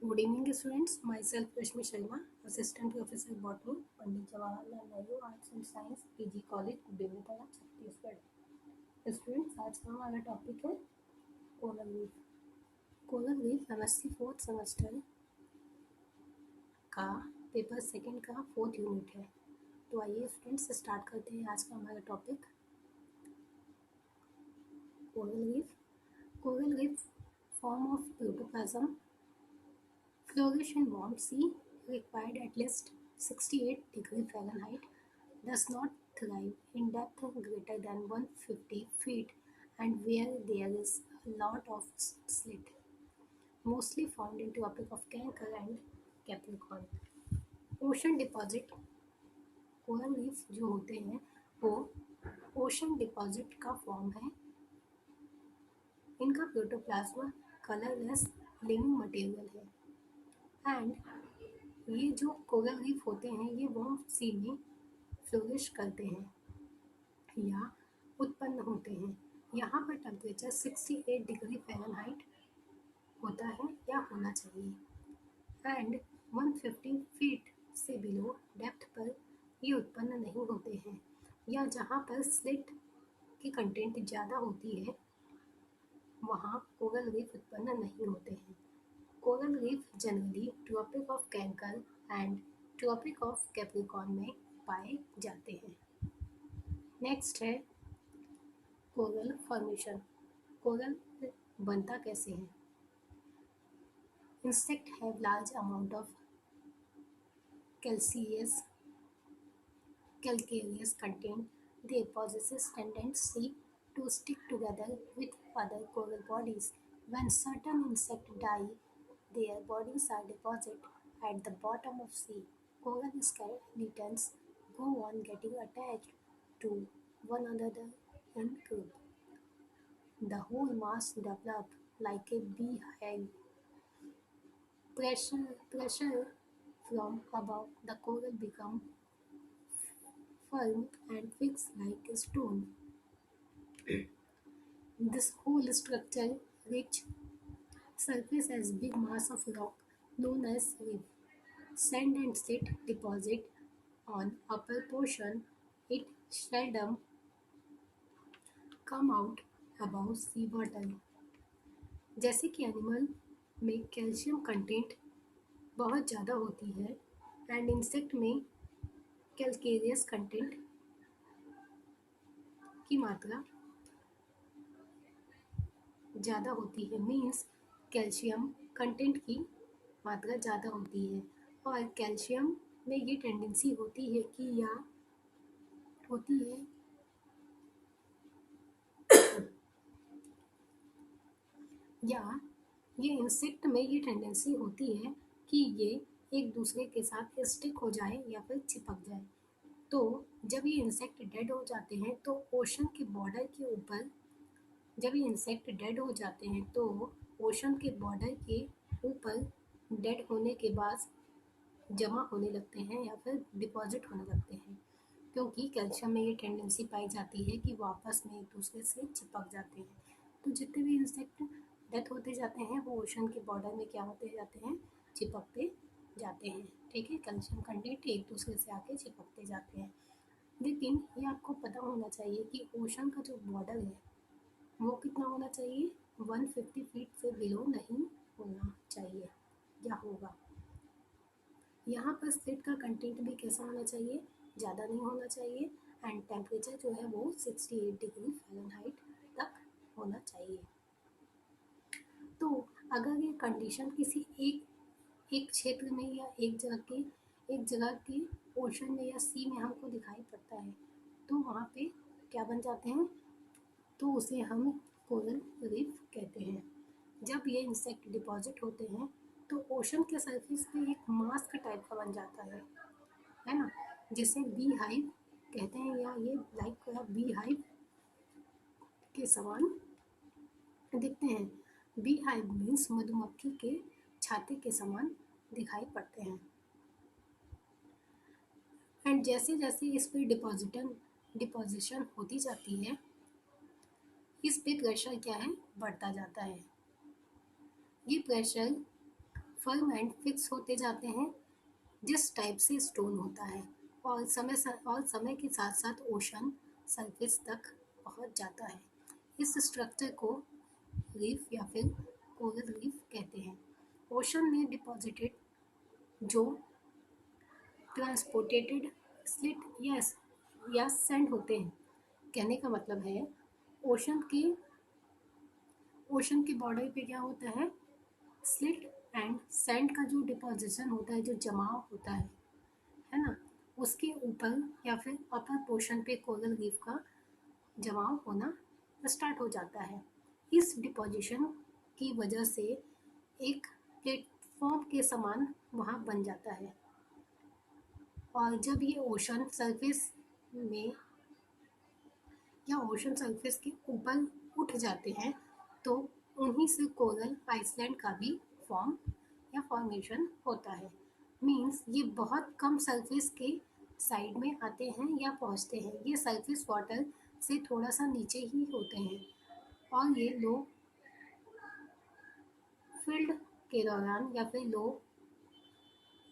Good evening, students. Myself, Rashmi Sharma, Assistant Professor Botany, Pandit Jawaharlal Nehru Arts and Science, PG College, Bemetara, Chhattisgarh. Students, आज का हमारा topic है coral reef. Coral reef MSc fourth semester का paper second का fourth unit है। तो आइए students start करते हैं आज का हमारा topic coral reef. Coral reef form of protoplasm flourish in warm sea required at least 68 degree Fahrenheit, does not thrive in depth greater than 150 feet and where there is a lot of slit, mostly found in Tropic of Cancer and Capricorn. Ocean deposit coral reef जो होते हैं वो ocean deposit का form है। इनका प्रोटोप्लाज्मा colourless living material है and ये जो कोरल रीफ होते हैं ये वार्म सी में फ्लोरिश करते हैं या उत्पन्न होते हैं। यहाँ पर टेम्परेचर 68 डिग्री फ़ारेनहाइट होता है या होना चाहिए एंड 150 फीट से बिलो डेप्थ पर ये उत्पन्न नहीं होते हैं या जहाँ पर स्लिट की कंटेंट ज़्यादा होती है वहाँ कोरल रीफ उत्पन्न नहीं होते हैं। Coral reef generally tropic of Cancer and tropic of Capricorn में पाए जाते हैं। नेक्स्ट है कोरल फॉर्मेशन। कोरल बनता कैसे है? Insect have large amount of calcareous content. They possess tendency to stick together with other coral bodies. When certain insects die, their bodies are deposited at the bottom of sea. Coral skeletons go on getting attached to one another in group. The whole mass develop like a beehive. Pressure from above the coral become firm and fixed like a stone. This whole structure rich surface as big mass of rock known as reef. Sand and silt deposit on upper portion. It seldom come out above sea water. जैसे कि animal में calcium content बहुत ज़्यादा होती है and insect में calcareous content की मात्रा ज़्यादा होती है, मीन्स कैल्शियम कंटेंट की मात्रा ज़्यादा होती है और कैल्शियम में ये टेंडेंसी होती है कि या होती है या ये इंसेक्ट में ये टेंडेंसी होती है कि ये एक दूसरे के साथ स्टिक हो जाए या फिर चिपक जाए। तो जब ये इंसेक्ट डेड हो जाते हैं तो ओशन के बॉर्डर के ऊपर जब ये इंसेक्ट डेड हो जाते हैं तो ओशन के बॉर्डर के ऊपर डेड होने के बाद जमा होने लगते हैं या फिर डिपॉजिट होने लगते हैं, क्योंकि कैल्शियम में ये टेंडेंसी पाई जाती है कि वो आपस में एक दूसरे से चिपक जाते हैं। तो जितने भी इंसेक्ट डेथ होते जाते हैं वो ओशन के बॉर्डर में क्या होते जाते हैं, चिपकते जाते हैं। ठीक है, कैल्शियम कंटेंट एक दूसरे से आके चिपकते जाते हैं। लेकिन ये आपको पता होना चाहिए कि ओशन का जो बॉर्डर है वो कितना होना चाहिए, 150 फीट से बिलो नहीं होना चाहिए या होगा। यहाँ पर स्लिट का कंटेंट भी कैसा होना चाहिए, ज़्यादा नहीं होना चाहिए एंड टेम्परेचर जो है वो 68 डिग्री फ़ारेनहाइट तक होना चाहिए। तो अगर ये कंडीशन किसी एक क्षेत्र में या एक जगह के ओशन में या सी में हमको दिखाई पड़ता है तो वहाँ पे क्या बन जाते हैं, तो उसे हम कोरल रीफ कहते हैं। जब ये इंसेक्ट डिपॉजिट होते हैं तो ओशन के सरफेस पे एक मास्क टाइप का बन जाता है ना, जिसे बी हाइव कहते हैं या ये लाइक बी हाइव के समान दिखते हैं। बी हाइव मीन्स मधुमक्खी के छाते के समान दिखाई पड़ते हैं एंड जैसे जैसे इस पर डिपोजिशन होती जाती है इस पे प्रेशर क्या है, बढ़ता जाता है। ये प्रेशर फर्म एंड फिक्स होते जाते हैं जिस टाइप से स्टोन होता है, और समय के साथ साथ ओशन सरफेस तक पहुंच जाता है। इस स्ट्रक्चर को रीफ या फिर कोरल रीफ कहते हैं। ओशन में डिपॉजिटेड जो ट्रांसपोर्टेटेड स्लिट या सैंड होते हैं। कहने का मतलब है ओशन के ओशन के बॉर्डर पे क्या होता है, स्लिट एंड सैंड का जो डिपोजिशन होता है, जो जमाव होता है ना, उसके ऊपर या फिर अपर पोर्शन पे कोरल रीफ का जमाव होना स्टार्ट हो जाता है। इस डिपोजिशन की वजह से एक प्लेटफॉर्म के समान वहाँ बन जाता है, और जब ये ओशन सरफेस में या ओशन सरफेस के ऊपर उठ जाते हैं तो उन्हीं से कोरल आइसलैंड का भी फॉर्म या फॉर्मेशन होता है। मीन्स ये बहुत कम सरफेस के साइड में आते हैं या पहुंचते हैं। ये सरफेस वाटर से थोड़ा सा नीचे ही होते हैं, और ये लो फील्ड के दौरान या फिर लो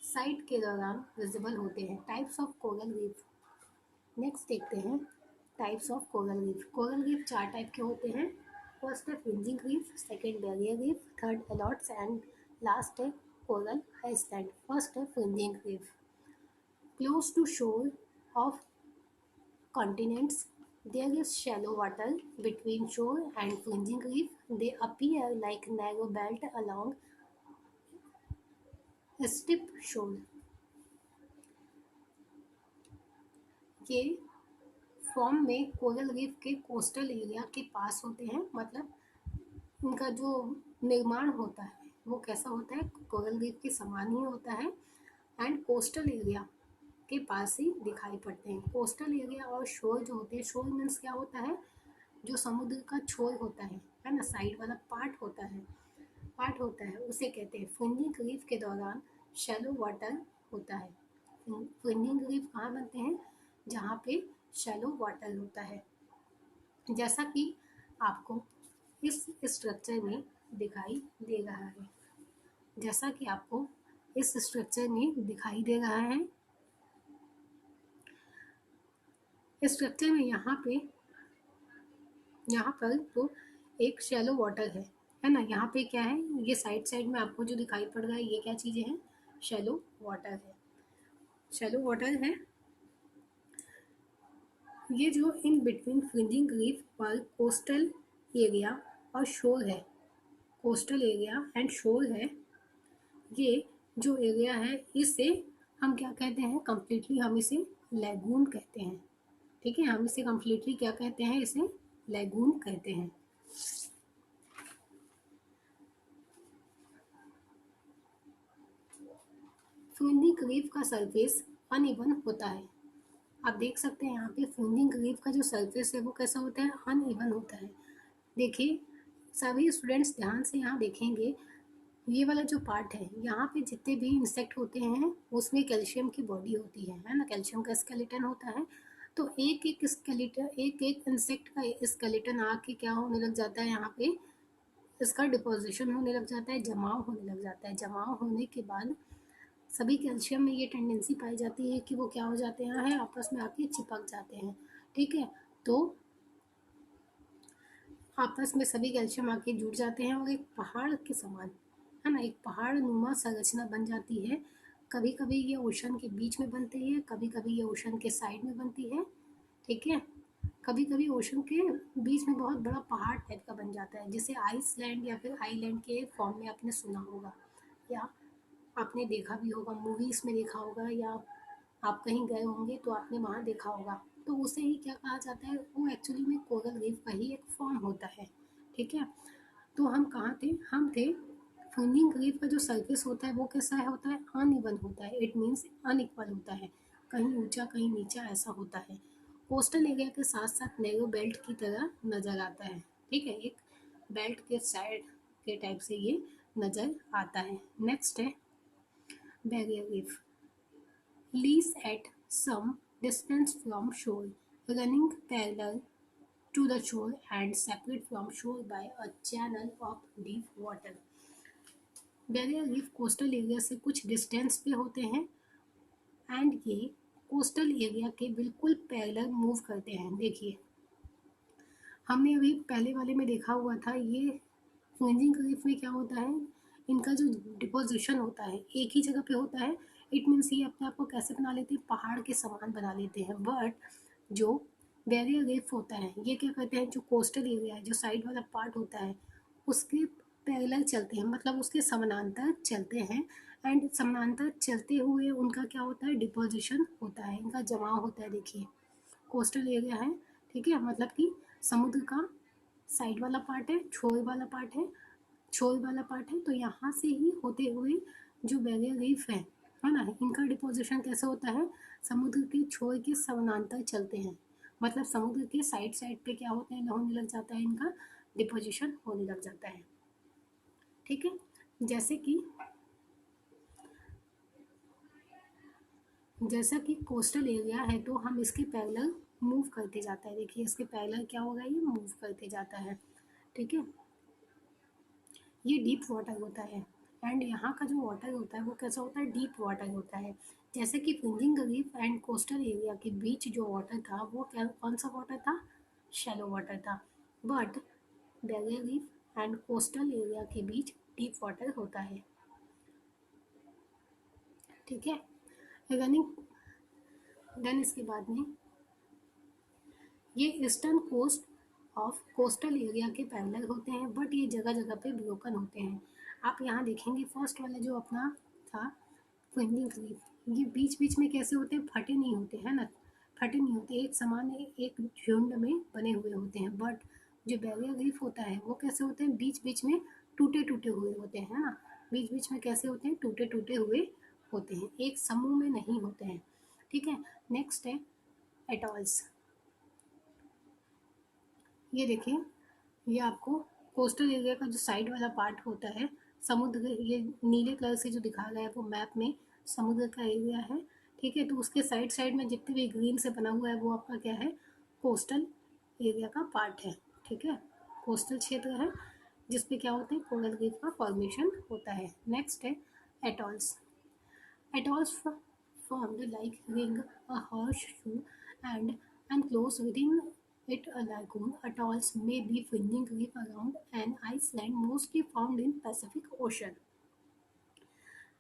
साइड के दौरान विजिबल होते हैं। Types of coral reef next देखते हैं। Types of coral reef. Coral reef 4 type के होते हैं। फर्स्ट है fringing reef, second barrier reef, third एलॉट्स एंड लास्ट है कोरल आइसलैंड। फर्स्ट है fringing reef. Close to shore of continents there is shallow water between shore and fringing reef. They appear like narrow belt along a steep shore. ये form में coral reef के coastal area के पास होते हैं। मतलब उनका जो निर्माण होता है वो कैसा होता है, कोरल रीफ के समान ही होता है, एंड कोस्टल एरिया के पास ही दिखाई पड़ते हैं। कोस्टल एरिया और शोर जो होते हैं, शोर मीन्स क्या होता है, जो समुद्र का छोर होता है ना, साइड वाला पार्ट होता है उसे कहते हैं। फ्रिंजिंग रीफ के दौरान शैलो वाटर होता है। फ्रिंजिंग रीफ कहाँ बनते हैं, जहाँ पे शैलो वाटर होता है, जैसा कि आपको इस स्ट्रक्चर में दिखाई दे रहा है। जैसा कि आपको इस स्ट्रक्चर में दिखाई दे रहा है, इस स्ट्रक्चर में यहाँ पर तो एक शैलो वाटर है ना। यहाँ पे क्या है, ये साइड में आपको जो दिखाई पड़ रहा है ये क्या चीज़ें हैं, शैलो वाटर है। शैलो वाटर है ये जो इन बिटवीन फ्रिंजिंग रीफ पर कोस्टल एरिया और शोर है, कोस्टल एरिया एंड शोर है, ये जो एरिया है इसे हम क्या कहते हैं, कम्प्लीटली हम इसे लैगून कहते हैं। ठीक है, हम इसे कम्प्लीटली क्या कहते हैं, इसे लैगून कहते हैं। फ्रिंजिंग रीफ का सरफेस अनइवन होता है। आप देख सकते हैं यहाँ पे फ्रिंजिंग रीफ का जो सरफेस है वो कैसा होता है, अनइवन होता है। देखिए सभी स्टूडेंट्स ध्यान से यहाँ देखेंगे, ये वाला जो पार्ट है यहाँ पे जितने भी इंसेक्ट होते हैं उसमें कैल्शियम की बॉडी होती है ना, कैल्शियम का स्केलेटन होता है। तो एक एक स्केलेटन, एक एक इंसेक्ट का स्केलेटन आके क्या होने लग जाता है, यहाँ पे इसका डिपोजिशन होने लग जाता है, जमाव होने लग जाता है। जमाव होने के बाद सभी कैल्शियम में ये टेंडेंसी पाई जाती है कि वो क्या हो जाते हैं, आपस में आके चिपक जाते हैं। ठीक है, तो आपस में सभी कैल्शियम आके जुड़ जाते हैं और एक पहाड़ के समान, है ना, एक पहाड़ नुमा संरचना बन जाती है। कभी कभी ये ओशन के बीच में बनती है, कभी कभी ये ओशन के साइड में बनती है। ठीक है, कभी कभी ओशन के बीच में बहुत बड़ा पहाड़ टाइप का बन जाता है, जिसे आइसलैंड या फिर आइलैंड के फॉर्म में आपने सुना होगा, या आपने देखा भी होगा, मूवीज़ में देखा होगा, या आप कहीं गए होंगे तो आपने वहाँ देखा होगा। तो उसे ही क्या कहा जाता है, वो एक्चुअली में कोरल रीफ का ही एक फॉर्म होता है। ठीक है, तो हम कहाँ थे, हम थे फ्रिंजिंग रीफ का जो सरफेस होता है वो कैसा है, होता है अनइवन होता है। इट मीन्स अनइक्वल होता है, कहीं ऊंचा कहीं नीचा ऐसा होता है। कोस्टल एरिया के साथ साथ नैरो बेल्ट की तरह नज़र आता है। ठीक है, एक बेल्ट के साइड के टाइप से ये नज़र आता है। नेक्स्ट है barrier reef. Leaves at some distance from shore, running parallel to the shore and separate from shore by a channel of deep water. Barrier reef coastal area से कुछ डिस्टेंस पे होते हैं एंड ये कोस्टल एरिया के बिल्कुल parallel move करते हैं। देखिए, हमने अभी पहले वाले में देखा हुआ था, ये फ्रिंजिंग रीफ में क्या होता है, इनका जो डिपोजिशन होता है एक ही जगह पे होता है। इट मीन्स ये अपने आप को कैसे बना लेते हैं, पहाड़ के समान बना लेते हैं। बट जो बैरियर रीफ होता है ये क्या करते हैं, जो कोस्टल एरिया है, जो साइड वाला पार्ट होता है उसके पैरेलल चलते हैं, मतलब उसके समानांतर चलते हैं। एंड समानांतर चलते हुए उनका क्या होता है, डिपोजिशन होता है, इनका जमाव होता है। देखिए, कोस्टल एरिया है, ठीक है, मतलब कि समुद्र का साइड वाला पार्ट है, छोर वाला पार्ट है, छोर वाला पार्ट है, तो यहाँ से ही होते हुए जो बैरियर रीफ है ना, इनका डिपोजिशन कैसे होता है, समुद्र के छोर के समानांतर चलते हैं, मतलब समुद्र के साइड साइड पे क्या होते हैं, होने लग जाता है, इनका डिपोजिशन होने लग जाता है। ठीक है, जैसे कि जैसा कि कोस्टल एरिया है तो हम इसके पैरेलल मूव करते जाता है। देखिए, इसके पैरेलल क्या होगा, ये मूव करते जाता है। ठीक है, ये डीप वाटर होता है एंड यहाँ का जो वाटर होता है वो कैसा होता है, डीप वाटर होता है। जैसे कि fringing reef and coastal area के बीच जो वाटर था वो क्या, कौन सा वाटर था, शैलो वाटर था। But barrier reef and coastal area के बीच डीप वाटर होता है। ठीक है, रनिंग, देन इसके बाद में ये eastern coast of coastal area के पैरेलल होते हैं, बट ये जगह जगह पे ब्रोकन होते हैं। आप यहाँ देखेंगे फर्स्ट वाला जो अपना था फ्रिंजिंग रीफ, ये बीच बीच में कैसे होते हैं, फटे नहीं होते हैं ना, फटे नहीं होते, एक समान एक झुंड में बने हुए होते हैं। बट जो बैरियर रीफ होता है वो कैसे होते हैं, बीच बीच में टूटे टूटे हुए होते हैं, है ना, बीच बीच में कैसे होते हैं, टूटे टूटे हुए होते हैं, एक समूह में नहीं होते हैं। ठीक है, नेक्स्ट है एटॉल्स। ये देखिए, ये आपको कोस्टल एरिया का जो साइड वाला पार्ट होता है, समुद्र, ये नीले कलर से जो दिखाया गया है वो मैप में समुद्र का एरिया है। ठीक है, तो उसके साइड साइड में जितने भी ग्रीन से बना हुआ है वो आपका क्या है, कोस्टल एरिया का पार्ट है। ठीक है, कोस्टल क्षेत्र है जिसपे क्या होता है, कोरल रीफ का फॉर्मेशन होता है। नेक्स्ट है atolls. Atolls formed like ring, a horseshoe, and enclosed within it a lagoon. Atolls may be fringing reef around an island, mostly found in Pacific Ocean.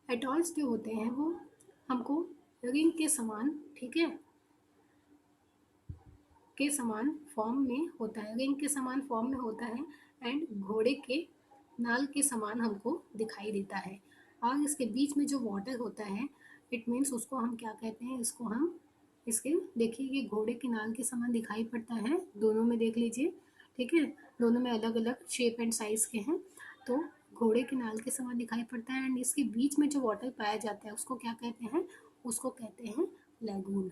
Atolls जो होते हैं वो हमको ring के समान, ठीक है, के समान फॉर्म में होता है, रिंग के समान फॉर्म में होता है एंड घोड़े के नाल के समान हमको दिखाई देता है। और इसके बीच में जो वाटर होता है, इट मीन्स उसको हम क्या कहते हैं, इसको हम, इसके देखिए ये घोड़े के नाल के समान दिखाई पड़ता है, दोनों में देख लीजिए। ठीक है, दोनों में अलग अलग शेप एंड साइज के हैं, तो घोड़े के नाल के समान दिखाई पड़ता है एंड इसके बीच में जो वाटर पाया जाता है उसको क्या कहते हैं, उसको कहते हैं लैगून।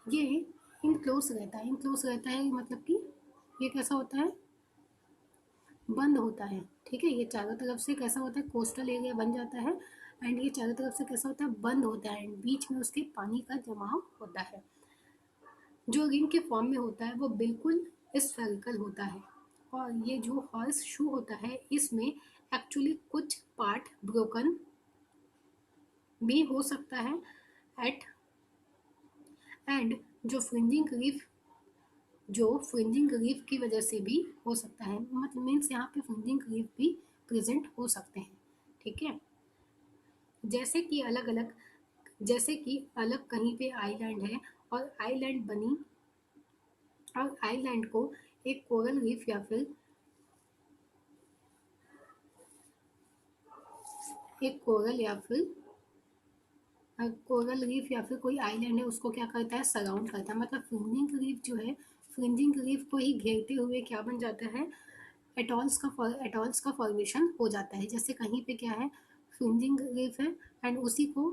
ये इनक्लोज रहता है, इनक्लोज रहता है मतलब कि ये कैसा होता है, बंद होता है। ठीक है, ये चारों तरफ से कैसा होता है, कोस्टल एरिया बन जाता है एंड ये चारों तरफ से कैसा होता है, बंद होता है एंड बीच में उसके पानी का जमाव होता है। जो रिंग के फॉर्म में होता है वो बिल्कुल स्फेरिकल होता है। और ये जो हॉर्स शू होता है इसमें एक्चुअली कुछ पार्ट ब्रोकन भी हो सकता है एट एंड जो फ्रिंजिंग रीफ, जो फ्रिंजिंग रीफ की वजह से भी हो सकता है, मतलब मीन्स यहाँ पे फ्रिंजिंग रीफ भी प्रेजेंट हो सकते हैं। ठीक है, जैसे कि अलग अलग, जैसे कि अलग कहीं पे आइलैंड है और आइलैंड बनी, और आइलैंड को एक कोरल रीफ या फिर एक कोरल या फिर कोरल रीफ या फिर कोई आइलैंड है उसको क्या करता है, सराउंड करता है, मतलब फ्रिंजिंग रीफ जो है, फ्रिंजिंग रीफ को ही घेरते हुए क्या बन जाता है, एटॉल्स का फॉर्मेशन हो जाता है। जैसे कहीं पे क्या है, फ्रिंजिंग रीफ है एंड उसी को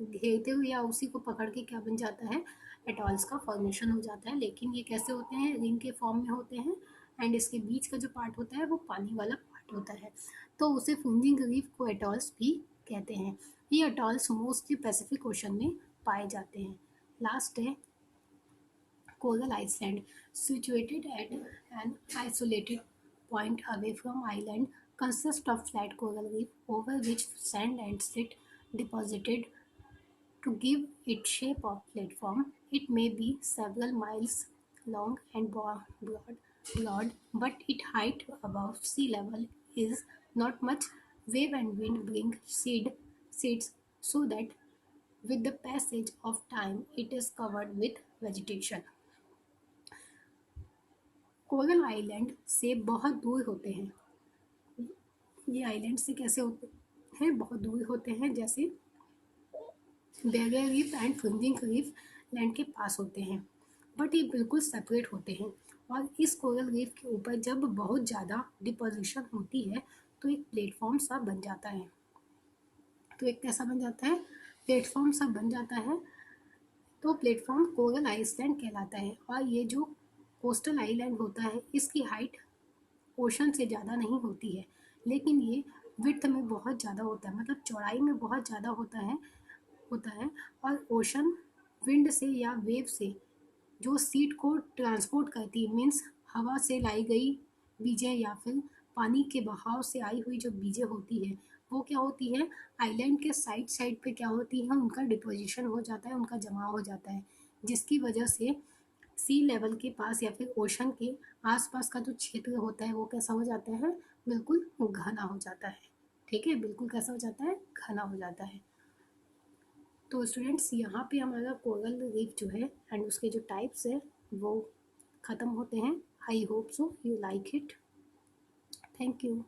घेरते हुए या उसी को पकड़ के क्या बन जाता है, एटॉल्स का फॉर्मेशन हो जाता है। लेकिन ये कैसे होते हैं, रिंग के फॉर्म में होते हैं एंड इसके बीच का जो पार्ट होता है वो पानी वाला पार्ट होता है, तो उसे फ्रिंजिंग रीफ को एटॉल्स भी कहते हैं। ये अटॉल्स मोस्टली पैसिफिक ओशन में पाए जाते हैं। लास्ट है coral island, situated at an isolated point away from island consist of flat coral reef over which sand and silt deposited to give it shape of platform. It may be several miles long and broad, but its height above sea level is not much. Wave and wind bring seeds so that with the passage of time it is covered with vegetation. Coral island से बहुत दूर होते हैं। ये island से कैसे होते हैं? बहुत दूर होते हैं, जैसे barrier reef and fringing reef land के पास होते हैं, बट ये बिल्कुल सेपरेट होते हैं। और इस कोरल रीफ के ऊपर जब बहुत ज़्यादा डिपोजिशन होती है तो एक प्लेटफॉर्म सा बन जाता है। तो एक कैसा बन जाता है? प्लेटफॉर्म सा बन जाता है। तो प्लेटफॉर्म कोरल आइलैंड कहलाता है। और ये जो कोस्टल आइलैंड होता है इसकी हाइट ओशन से ज़्यादा नहीं होती है, लेकिन ये विड्थ में बहुत ज़्यादा होता है, मतलब चौड़ाई में बहुत ज़्यादा होता है। और ओशन विंड से या वेव से जो सीड को ट्रांसपोर्ट करती है, मीन्स हवा से लाई गई बीजें या फिर पानी के बहाव से आई हुई जो बीजें होती है, वो क्या होती है, आइलैंड के साइड साइड पे क्या होती है, उनका डिपोजिशन हो जाता है, उनका जमाव हो जाता है, जिसकी वजह से सी लेवल के पास या फिर ओशन के आसपास का जो क्षेत्र होता है वो कैसा हो जाता है, बिल्कुल घना हो जाता है। ठीक है, बिल्कुल कैसा हो जाता है, घना हो जाता है। तो स्टूडेंट्स, यहाँ पे हमारा कोरल रीफ जो है एंड उसके जो टाइप्स है वो ख़त्म होते हैं। I hope so you like it. Thank you.